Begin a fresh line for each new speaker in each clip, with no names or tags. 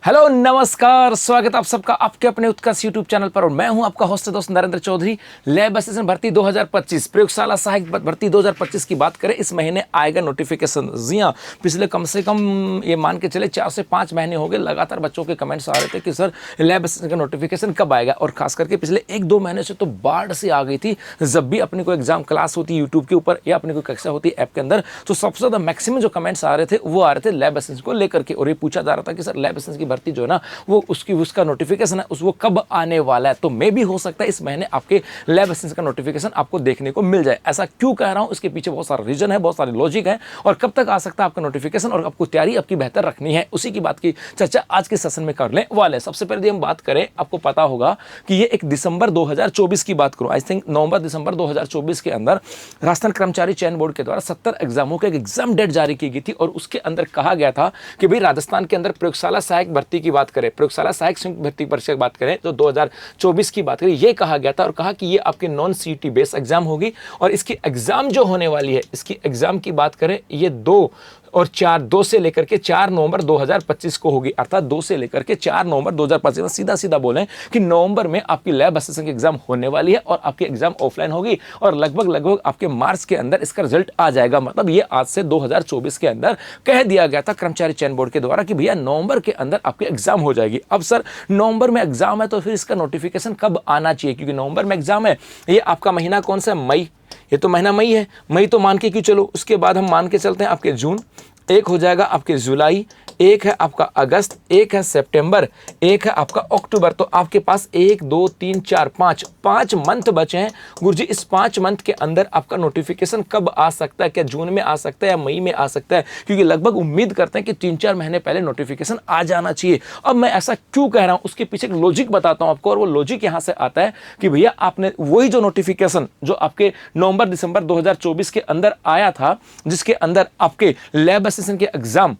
Hello नमस्कार, स्वागत आप सबका आपके अपने उत्कर्ष यूट्यूब चैनल पर। और मैं हूं आपका होस्ट दोस्त नरेंद्र चौधरी। लैब असिस्टेंट भर्ती 2025 प्रयोगशाला सहायक भर्ती 2025 की बात करें, इस महीने आएगा नोटिफिकेशन। जी हाँ, पिछले कम से कम ये मान के चले 4 से 5 महीने हो गए लगातार बच्चों के कमेंट्स आ रहे थे कि सर लैब असिस्टेंट का नोटिफिकेशन कब आएगा। और खास करके पिछले 1-2 महीने से तो बाढ़ सी आ गई थी। जब भी अपनी कोई एग्जाम क्लास होती यूट्यूब के ऊपर या अपनी कोई कक्षा होती ऐप के अंदर, तो सबसे ज़्यादा मैक्सिमम जो कमेंट्स आ रहे थे वो आ रहे थे लैब असिस्टेंट को लेकर के। और ये पूछा जा रहा था कि सर लैब असिस्टेंट की भर्ती जो है ना, वो उसका नोटिफिकेशन है वो कब आने वाला है। तो मे भी हो सकता है इस महीने आपके लैब असिस्टेंट का नोटिफिकेशन आपको देखने को मिल जाए। ऐसा क्यों कह रहा हूं, इसके पीछे बहुत सारा रीजन है, बहुत सारी लॉजिक है। और कब तक आ सकता है आपका नोटिफिकेशन और आपको तैयारी आपकी बेहतर रखनी है, उसी की बात की चर्चा आज के सेशन में करने वाले। सबसे पहले हम बात करें, आपको पता होगा कि ये 1 दिसंबर 2024 की बात करूं, आई थिंक नवंबर दिसंबर 2024 के अंदर राजस्थान कर्मचारी चयन बोर्ड के द्वारा 70 एग्जामों के एक एग्जाम डेट जारी की गई थी। और उसके अंदर कहा गया था कि भाई राजस्थान के अंदर प्रयोगशाला सहायक भर्ती की बात करें, प्रयोगशाला सहायक भर्ती परीक्षा की बात करें तो 2024 की बात करें, ये कहा गया था। और कहा कि ये आपके नॉन सीईटी बेस एग्जाम होगी। और इसकी एग्जाम जो होने वाली है, इसकी एग्जाम की बात करें, ये 2 से लेकर के 4 नवंबर 2025 को होगी। अर्थात 2 से लेकर के 4 नवंबर 2025, सीधा सीधा बोलें कि नवंबर में आपकी लैब असिस्टेंट की एग्जाम होने वाली है। और आपकी एग्जाम ऑफलाइन होगी और लगभग आपके मार्च के अंदर इसका रिजल्ट आ जाएगा। मतलब ये आज से 2024 के अंदर कह दिया गया था कर्मचारी चयन बोर्ड के द्वारा कि भैया नवंबर के अंदर आपकी एग्जाम हो जाएगी। अब सर नवंबर में एग्जाम है तो फिर इसका नोटिफिकेशन कब आना चाहिए, क्योंकि नवंबर में एग्जाम है। ये आपका महीना कौन सा है? मई। ये तो महीना मई है, मई तो मान के क्यों चलो। उसके बाद हम मान के चलते हैं आपके जून, एक हो जाएगा आपके जुलाई, एक है आपका अगस्त, एक है सितंबर, एक है आपका अक्टूबर। तो आपके पास 1 2 3 4 5 मंथ बचे हैं। गुरुजी इस 5 मंथ के अंदर आपका नोटिफिकेशन कब आ सकता है? क्या जून में आ सकता है या मई में आ सकता है? क्योंकि लगभग उम्मीद करते हैं कि 3-4 महीने पहले नोटिफिकेशन आ जाना चाहिए। अब मैं ऐसा क्यों कह रहा हूं, उसके पीछे एक लॉजिक बताता हूं आपको। और वो लॉजिक यहां से आता है कि भैया आपने वही जो नोटिफिकेशन जो आपके नवंबर दिसंबर 2024 के अंदर आया था, जिसके अंदर आपके लैब असिस्टेंट के एग्जाम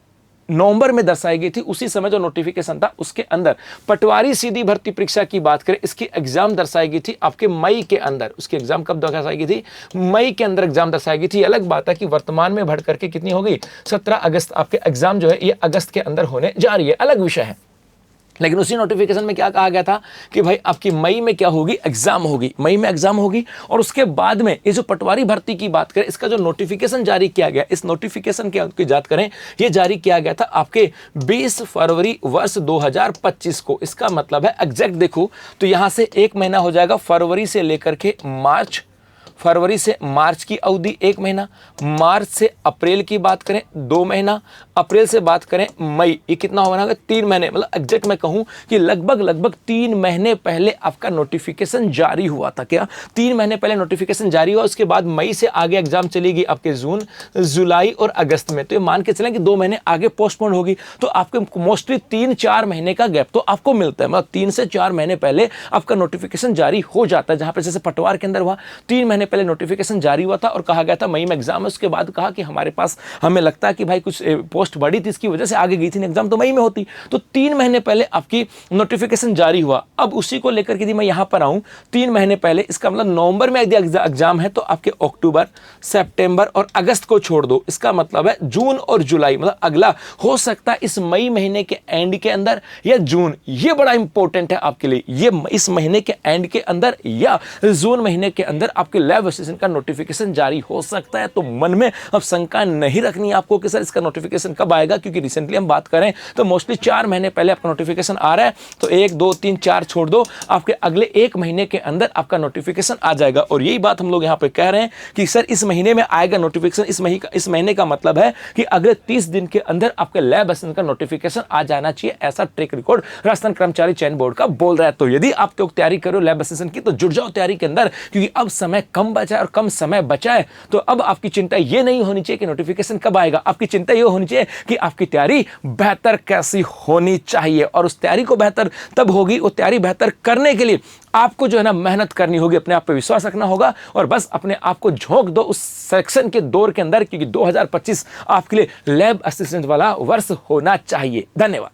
नवंबर में दर्शाई गई थी, उसी समय जो नोटिफिकेशन था उसके अंदर पटवारी सीधी भर्ती परीक्षा की बात करें, इसकी एग्जाम दर्शाई गई थी आपके मई के अंदर। उसकी एग्जाम कब दर्शाई गई थी? मई के अंदर एग्जाम दर्शाई गई थी। अलग बात है कि वर्तमान में बढ़ करके कितनी होगी, 17 अगस्त आपके एग्जाम जो है ये अगस्त के अंदर होने जा रही है, अलग विषय है। लेकिन उसी नोटिफिकेशन में क्या कहा गया था कि भाई आपकी मई में क्या होगी, एग्जाम होगी, मई में एग्जाम होगी। और उसके बाद में ये जो पटवारी भर्ती की बात करें, इसका जो नोटिफिकेशन जारी किया गया, इस नोटिफिकेशन की बात करें, ये जारी किया गया था आपके 20 फरवरी वर्ष 2025 को। इसका मतलब है एग्जैक्ट देखो तो यहां से 1 महीना हो जाएगा, फरवरी से लेकर के मार्च, फरवरी से मार्च की अवधि 1 महीना, मार्च से अप्रैल की बात करें 2 महीना, अप्रैल से बात करें मई, ये कितना होगा? 3 महीने। मतलब एग्जैक्ट मैं कहूं कि लगभग 3 महीने पहले आपका नोटिफिकेशन जारी हुआ था। क्या 3 महीने पहले नोटिफिकेशन जारी हुआ? उसके बाद मई से आगे एग्जाम चलेगी आपके जून, जुलाई और अगस्त में। तो ये मान के चलें कि 2 महीने आगे पोस्टपोन होगी। तो आपके मोस्टली 3-4 महीने का गैप तो आपको मिलता है। मतलब 3 से 4 महीने पहले आपका नोटिफिकेशन जारी हो जाता है। जहां पर जैसे पटवार के अंदर हुआ 3 महीने पहले नोटिफिकेशन जारी हुआ था और कहा गया था मई में एग्जाम है। उसके बाद कहा कि हमारे पास, हमें लगता है कि भाई कुछ पोस्ट बढ़ी थी, इसकी वजह से आगे गई थी, एग्जाम तो मई में होती। तो 3 महीने पहले आपकी नोटिफिकेशन जारी हुआ। अब उसी को लेकर के यदि मैं यहां पर आऊं 3 महीने पहले, इसका मतलब नवंबर में यदि एग्जाम है तो आपके अक्टूबर, सितंबर और अगस्त को छोड़ दो। इसका मतलब है जून और जुलाई, मतलब अगला हो सकता है इस मई महीने के एंड के अंदर या जून। ये बड़ा इंपॉर्टेंट है आपके लिए, ये इस महीने के एंड के अंदर या जून महीने के अंदर आपके लैब असिस्टेंट का नोटिफिकेशन जारी हो सकता है। तो मन में अब शंका नहीं रखनी आपको कि सर इसका नोटिफिकेशन कब आएगा, क्योंकि रिसेंटली हम बात करें तो मोस्टली 4 महीने पहले आपका नोटिफिकेशन आ रहा है। तो 1 2 3 4 छोड़ दो, आपके अगले 1 महीने के अंदर आपका नोटिफिकेशन आ जाएगा। और यही बात हम लोग यहां पे कह रहे हैं कि सर इस महीने में आएगा नोटिफिकेशन। इस महीने का मतलब है कि अगले 30 दिन के अंदर आपके लैब असिस्टेंट का नोटिफिकेशन आ जाना चाहिए। ऐसा ट्रैक रिकॉर्ड राजस्थान कर्मचारी चयन बोर्ड का बोल रहा है। तो यदि आप तो तैयारी करो लैब असिस्टेंट की, तो जुड़ जाओ तैयारी के अंदर, क्योंकि अब समय कम बचा है और कम समय बचा है। तो अब आपकी चिंता यह नहीं होनी चाहिए कि नोटिफिकेशन कब आएगा, आपकी चिंता यह होनी चाहिए कि आपकी तैयारी बेहतर कैसी होनी चाहिए। और उस तैयारी को बेहतर तब होगी, वो तैयारी बेहतर करने के लिए आपको जो है ना मेहनत करनी होगी, अपने आप पे विश्वास रखना होगा और बस अपने आप को झोंक दो उस सेक्शन के दौर के अंदर, क्योंकि 2025 आपके लिए लैब असिस्टेंट वाला वर्ष होना चाहिए। धन्यवाद।